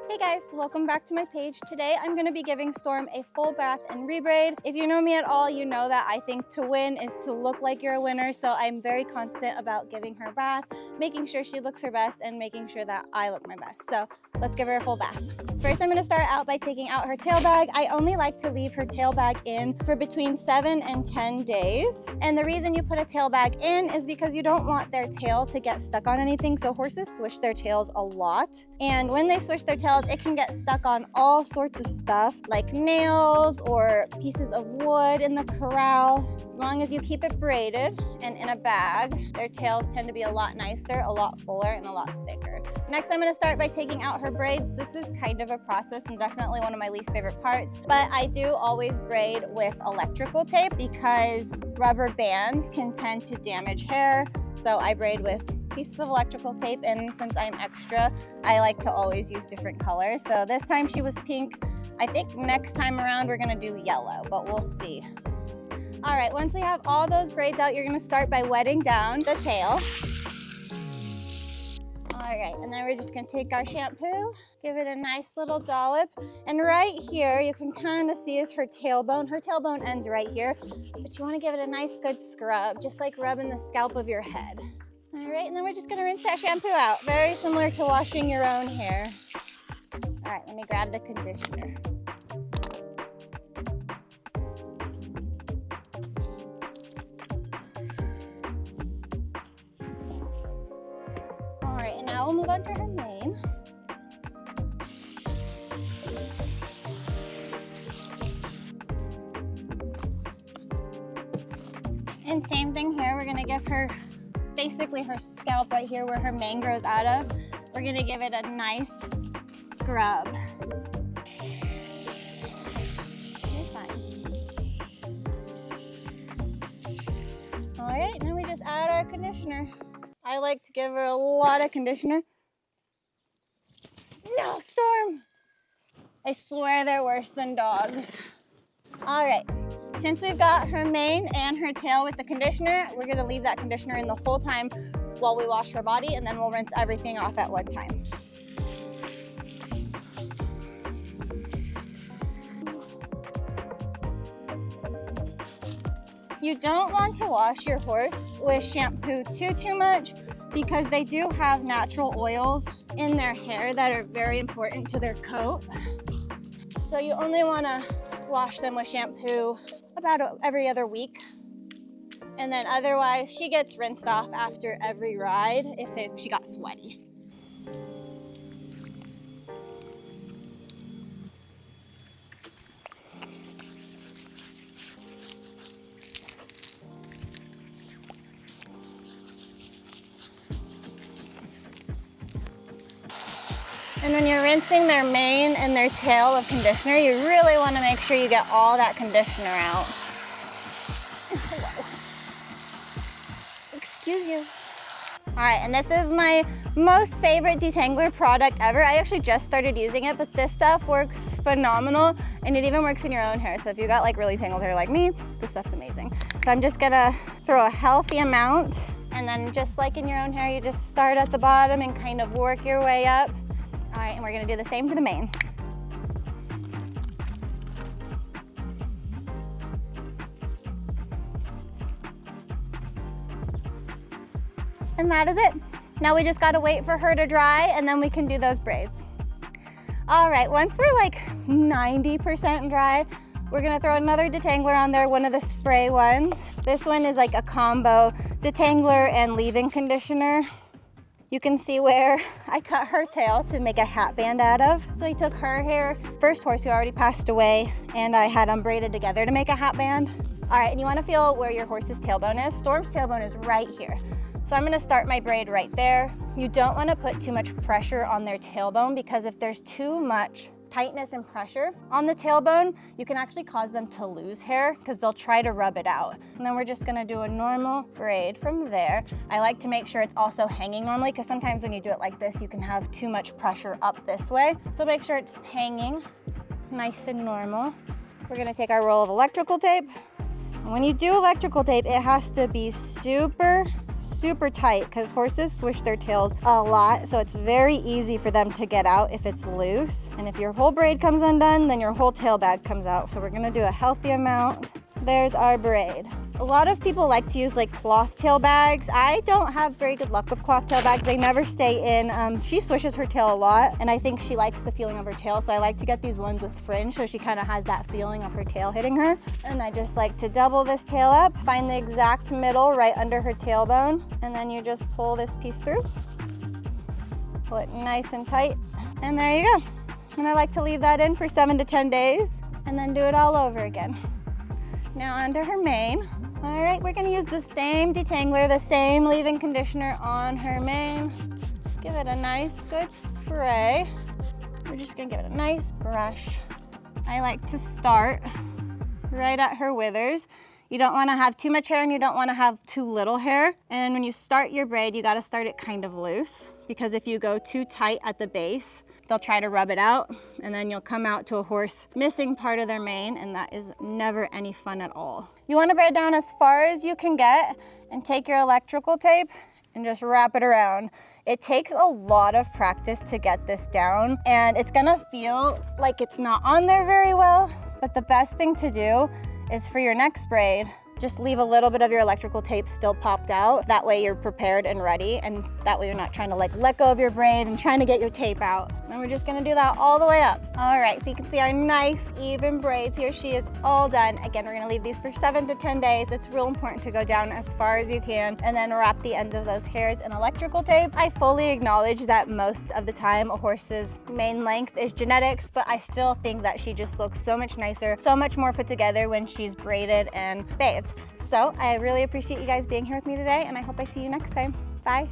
Hey guys, welcome back to my page. Today I'm going to be giving Storm a full bath and rebraid. If you know me at all, you know that I think to win is to look like you're a winner, so I'm very constant about giving her a bath, making sure she looks her best, and making sure that I look my best. So let's give her a full bath. First, I'm going to start out by taking out her tail bag. I only like to leave her tail bag in for between 7 and 10 days. And the reason you put a tail bag in is because you don't want their tail to get stuck on anything. So horses swish their tails a lot. And when they swish their tails, it can get stuck on all sorts of stuff like nails or pieces of wood in the corral. As long as you keep it braided and in a bag, their tails tend to be a lot nicer, a lot fuller, and a lot thicker. Next, I'm going to start by taking out her braids. This is kind of a process and definitely one of my least favorite parts, but I do always braid with electrical tape because rubber bands can tend to damage hair. So I braid with pieces of electrical tape, and since I'm extra, I like to always use different colors. So this time she was pink. I think next time around we're gonna do yellow, but we'll see. All right, once we have all those braids out, you're gonna start by wetting down the tail. All right, and then we're just gonna take our shampoo, give it a nice little dollop. And right here, you can kind of see is her tailbone. Her tailbone ends right here, but you wanna give it a nice good scrub, just like rubbing the scalp of your head. All right, and then we're just gonna rinse that shampoo out. Very similar to washing your own hair. All right, let me grab the conditioner. All right, and now we'll move on to her mane. And same thing here, we're gonna give her basically her scalp right here where her mane grows out of. We're gonna give it a nice scrub. You're fine. All right, now we just add our conditioner. I like to give her a lot of conditioner. No, Storm! I swear they're worse than dogs. All right. Since we've got her mane and her tail with the conditioner, we're gonna leave that conditioner in the whole time while we wash her body, and then we'll rinse everything off at one time. You don't want to wash your horse with shampoo too much because they do have natural oils in their hair that are very important to their coat. So you only wanna wash them with shampoo about every other week. And then otherwise, she gets rinsed off after every ride if she got sweaty. And when you're rinsing their mane and their tail of conditioner, you really want to make sure you get all that conditioner out. Excuse you. All right, and this is my most favorite detangler product ever. I actually just started using it, but this stuff works phenomenal, and it even works in your own hair. So if you got like really tangled hair like me, this stuff's amazing. So I'm just gonna throw a healthy amount, and then just like in your own hair, you just start at the bottom and kind of work your way up. All right, and we're gonna do the same to the mane. And that is it. Now we just gotta wait for her to dry, and then we can do those braids. All right, once we're like 90% dry, we're gonna throw another detangler on there, one of the spray ones. This one is like a combo detangler and leave-in conditioner. You can see where I cut her tail to make a hat band out of. So I took her hair, first horse who already passed away, and I had them braided together to make a hat band. All right, and you wanna feel where your horse's tailbone is. Storm's tailbone is right here. So I'm gonna start my braid right there. You don't wanna put too much pressure on their tailbone because if there's too much tightness and pressure on the tailbone, you can actually cause them to lose hair because they'll try to rub it out. And then we're just gonna do a normal braid from there. I like to make sure it's also hanging normally because sometimes when you do it like this, you can have too much pressure up this way. So make sure it's hanging nice and normal. We're gonna take our roll of electrical tape. And when you do electrical tape, it has to be super super tight because horses swish their tails a lot, so it's very easy for them to get out if it's loose. And if your whole braid comes undone, then your whole tail bag comes out. So we're gonna do a healthy amount. There's our braid. A lot of people like to use like cloth tail bags. I don't have very good luck with cloth tail bags. They never stay in. She swishes her tail a lot, and I think she likes the feeling of her tail, so I like to get these ones with fringe so she kind of has that feeling of her tail hitting her. And I just like to double this tail up, find the exact middle right under her tailbone, and then you just pull this piece through. Pull it nice and tight, and there you go. And I like to leave that in for 7 to 10 days, and then do it all over again. Now onto her mane. All right, we're gonna use the same detangler, the same leave-in conditioner on her mane. Give it a nice, good spray. We're just gonna give it a nice brush. I like to start right at her withers. You don't wanna have too much hair and you don't wanna have too little hair. And when you start your braid, you gotta start it kind of loose, because if you go too tight at the base, they'll try to rub it out, and then you'll come out to a horse missing part of their mane, and that is never any fun at all. You want to braid down as far as you can get and take your electrical tape and just wrap it around. It takes a lot of practice to get this down, and it's gonna feel like it's not on there very well, but the best thing to do is for your next braid, just leave a little bit of your electrical tape still popped out. That way you're prepared and ready, and that way you're not trying to like let go of your braid and trying to get your tape out. And we're just gonna do that all the way up. All right, so you can see our nice even braids here. She is all done. Again, we're gonna leave these for 7 to 10 days. It's real important to go down as far as you can and then wrap the ends of those hairs in electrical tape. I fully acknowledge that most of the time a horse's mane length is genetics, but I still think that she just looks so much nicer, so much more put together when she's braided and bathed. So I really appreciate you guys being here with me today, and I hope I see you next time. Bye.